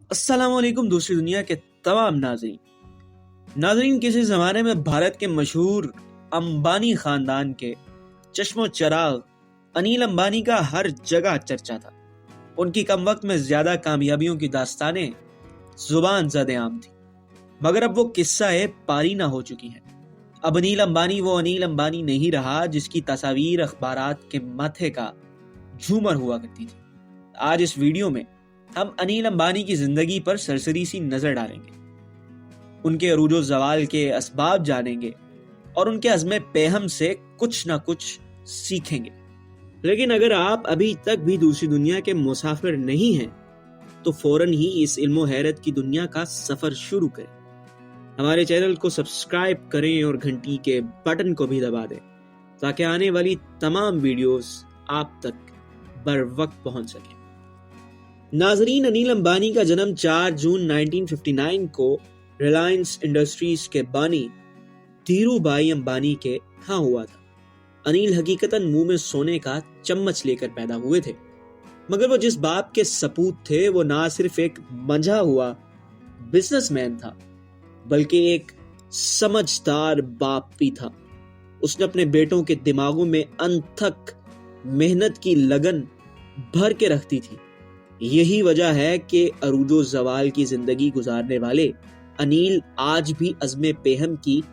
अस्सलाम वालेकुम दूसरी दुनिया के तमाम नाजरीन किसी ज़माने में भारत के मशहूर अंबानी ख़ानदान के चश्मो चराग अनिल अंबानी का हर जगह चर्चा था। उनकी कम वक्त में ज़्यादा कामयाबियों की दास्तानें ज़ुबान ज़द आम थी, मगर अब वो किस्सा पारीना हो चुकी है। अब अनिल अंबानी वो अनिल अंबानी नहीं रहा जिसकी तस्वीर अखबारात के माथे का झूमर हुआ करती थी। आज इस वीडियो में हम अनिल अंबानी की जिंदगी पर सरसरी सी नजर डालेंगे, उनके अरूजो जवाल के असबाब जानेंगे और उनके अज़्म पेहम से कुछ ना कुछ सीखेंगे। लेकिन अगर आप अभी तक भी दूसरी दुनिया के मुसाफिर नहीं हैं तो फौरन ही इस इल्मो हैरत की दुनिया का सफर शुरू करें। हमारे चैनल को सब्सक्राइब करें और घंटी के बटन को भी दबा दें ताकि आने वाली तमाम वीडियोस आप तक बर वक्त पहुंच सके। नाजरीन, अनिल अंबानी का जन्म 4 जून 1959 को रिलायंस इंडस्ट्रीज के बानी धीरूभाई अंबानी के यहाँ हुआ था। अनिल हकीकतन मुंह में सोने का चम्मच लेकर पैदा हुए थे, मगर वो जिस बाप के सपूत थे वो ना सिर्फ एक मंझा हुआ बिजनेसमैन था बल्कि एक समझदार बाप भी था। उसने अपने बेटों के दिमागों में अनथक मेहनत की लगन भर के रखती थी। यही वजह है कि अरूजो जवाल की जिंदगी गुजारने वाले अनिल आज भी अज़्म पेहम की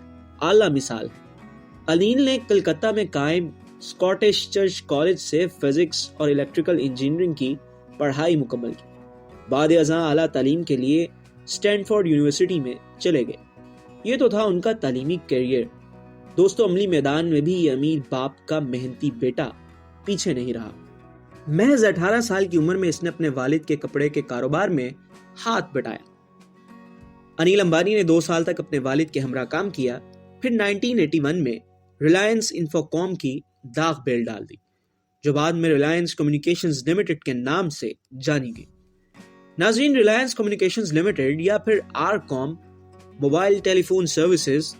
आला मिसाल है। अनिल ने कलकत्ता में कायम स्कॉटिश चर्च कॉलेज से फिजिक्स और इलेक्ट्रिकल इंजीनियरिंग की पढ़ाई मुकम्मल की। बाद अज़ां आला तालीम के लिए स्टैनफोर्ड यूनिवर्सिटी में चले गए। ये तो था उनका तालीमी करियर। दोस्तों, अमली मैदान में भी ये अमीर बाप का मेहनती बेटा पीछे नहीं रहा। महज 18 साल की उम्र में इसने अपने वालिद के कपड़े के कारोबार में हाथ बटाया। अनिल अंबानी ने 2 साल तक अपने वालिद के हमरा काम किया, फिर 1981 में रिलायंस इंफोकॉम की दाग बेल डाल दी, जो बाद में रिलायंस कम्युनिकेशंस लिमिटेड के नाम से जानी गई। नाज़रीन, रिलायंस कम्युनिकेशंस लिमिटेड या फिर RCom mobile telephone services,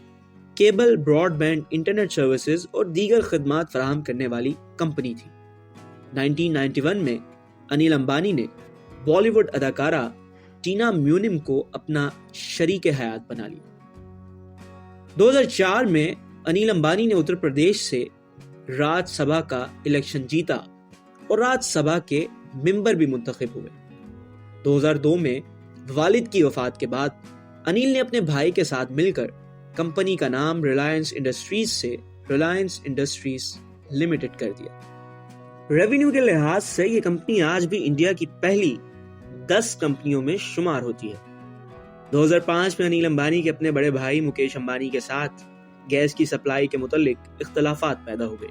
cable broadband internet services और दीगर खदमात फराहम करने वाली कंपनी थी। 1991 में अनिल अंबानी ने बॉलीवुड अदाकारा टीना म्यूनिम को अपना शरीक हयात बना लिया। 2004 में अनिल अंबानी ने उत्तर प्रदेश से राज्यसभा का इलेक्शन जीता और राज्यसभा के मेंबर भी मुंतखब हुए। 2002 में वालिद की वफात के बाद अनिल ने अपने भाई के साथ मिलकर कंपनी का नाम रिलायंस इंडस्ट्रीज से रिलायंस इंडस्ट्रीज लिमिटेड कर दिया। रेवेन्यू के लिहाज से ये कंपनी आज भी इंडिया की पहली 10 कंपनियों में शुमार होती है। 2005 में अनिल अंबानी के अपने बड़े भाई मुकेश अंबानी के साथ गैस की सप्लाई के मुतालिक इख्तलाफात पैदा हो गए।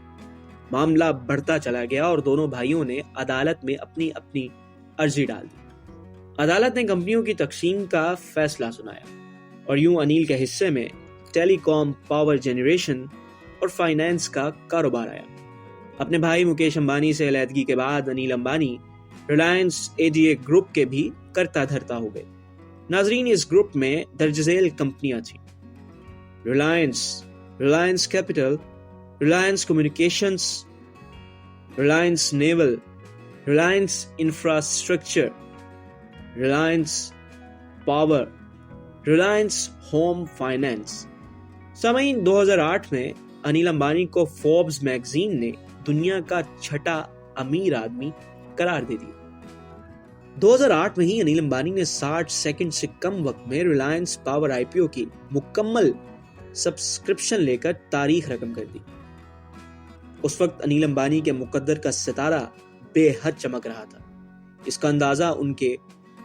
मामला बढ़ता चला गया और दोनों भाइयों ने अदालत में अपनी अपनी अर्जी डाल दी। अदालत ने कंपनियों की तकसीम का फैसला सुनाया और यूं अनिल के हिस्से में टेलीकॉम, पावर जनरेशन और फाइनेंस का कारोबार आया। अपने भाई मुकेश अंबानी से अलहदगी के बाद अनिल अंबानी रिलायंस एजीए ग्रुप के भी करता धरता हो गए। नाजरीन, इस ग्रुप में दर्जझेल कंपनियां थीं: Reliance, Reliance capital, Reliance communications, Reliance naval, Reliance infrastructure, Reliance power, Reliance home finance. सामईन, 2008 में अनिल अंबानी को फोर्ब्स मैगजीन ने दुनिया का छठा अमीर आदमी करार दे दिया। 2008 में ही अनिल अंबानी ने 60 सेकंड से कम वक्त में रिलायंस पावर आईपीओ की मुकम्मल सब्सक्रिप्शन लेकर तारीख रकम कर दी। उस वक्त अनिल अंबानी के मुकद्दर का सितारा बेहद चमक रहा था। इसका अंदाजा उनके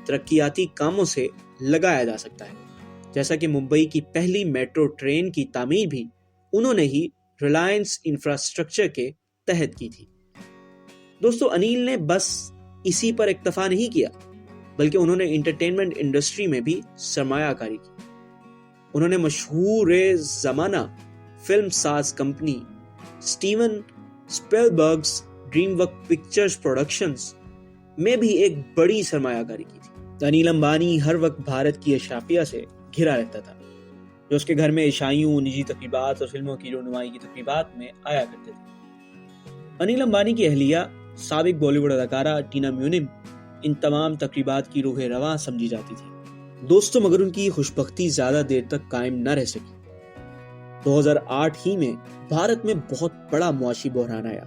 तरक्कियाती कामों से लगाया जा सकता है, जैसा कि मुंबई की पहली मेट्रो ट्रेन की तामीर भी उन्होंने ही रिलायंस इंफ्रास्ट्रक्चर के तहत की थी। दोस्तों, अनिल ने बस इसी पर इक्तफा नहीं किया, बल्कि उन्होंने एंटरटेनमेंट इंडस्ट्री में भी सरमायाकारी की। उन्होंने मशहूर जमाना फिल्म साज company Steven Spielberg's DreamWorks pictures productions में भी एक बड़ी सरमायाकारी की थी। अनिल अंबानी हर वक्त भारत की अशराफिया से घिरा रहता था, जो उसके घर में इशाइयों, निजी तकरीबात और फिल्मों की रोनुमाई की तकरीबात में आया करते थे। अनिल अंबानी की अहलिया साबिक बॉलीवुड अदाकारा टीना म्यूनिम ان تمام تقریبات کی روح رواں سمجھی جاتی تھی۔ دوستوں، مگر ان کی خوشبختی زیادہ دیر تک قائم نہ رہ سکی۔ 2008 ہی میں بھارت میں بہت بڑا معاشی بحران آیا۔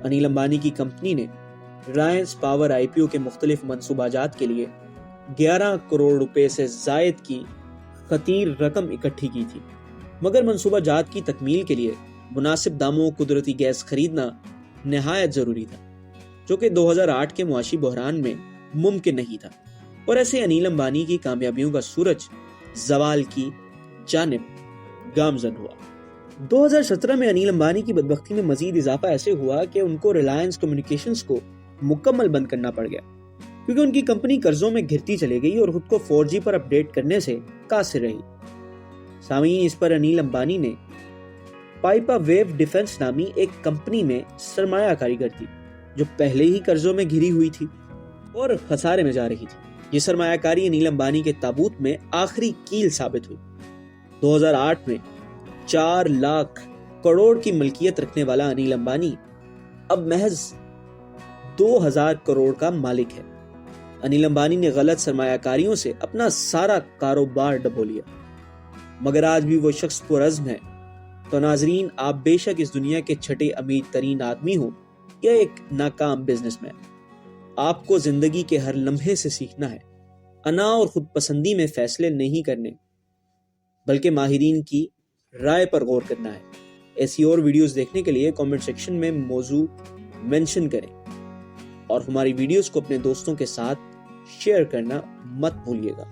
انیل امبانی کی کمپنی نے ریلائنس پاور آئی پی او کے مختلف منصوبہ جات کے لیے 11 کروڑ روپے سے زائد کی خطیر رقم اکٹھی کی تھی، مگر منصوبہ جات کی تکمیل کے لیے مناسب داموں قدرتی گیس خریدنا نہایت ضروری تھا، جو کہ 2008 کے معاشی بحران میں ممکن نہیں تھا، اور ایسے انیل امبانی کی کامیابیوں کا سورج زوال کی جانب گامزن ہوا۔ 2017 میں انیل امبانی کی بدبختی میں مزید اضافہ ایسے ہوا کہ ان کو ریلائنس کمیونیکیشنز کو مکمل بند کرنا پڑ گیا، کیونکہ ان کی کمپنی قرضوں میں گھرتی چلی گئی اور خود کو 4G پر اپڈیٹ کرنے سے قاصر رہی۔ سامعین، اس پر انیل امبانی نے پائپا ویو ڈیفنس نامی ایک کمپنی میں سرمایہ کاری کر دی، جو پہلے ہی قرضوں میں گھری ہوئی تھی اور خسارے میں جا رہی تھی۔ یہ سرمایہ کاری انیل امبانی کے تابوت میں آخری کیل ثابت ہوئی۔ 2008 میں 4 لاکھ کروڑ کی ملکیت رکھنے والا انیل امبانی اب محض 2000 کروڑ کا مالک ہے۔ انیل امبانی نے غلط سرمایہ کاریوں سے اپنا سارا کاروبار ڈبو لیا، مگر آج بھی وہ شخص پرعزم ہے۔ تو ناظرین، آپ بے شک اس دنیا کے چھٹے امیر ترین آدمی ہو یا ایک ناکام بزنس مین، آپ کو زندگی کے ہر لمحے سے سیکھنا ہے۔ انا اور خود پسندی میں فیصلے نہیں کرنے، بلکہ ماہرین کی رائے پر غور کرنا ہے۔ ایسی اور ویڈیوز دیکھنے کے لیے کامنٹ سیکشن میں موضوع منشن کریں اور ہماری ویڈیوز کو اپنے دوستوں کے ساتھ شیئر کرنا مت بھولیے گا۔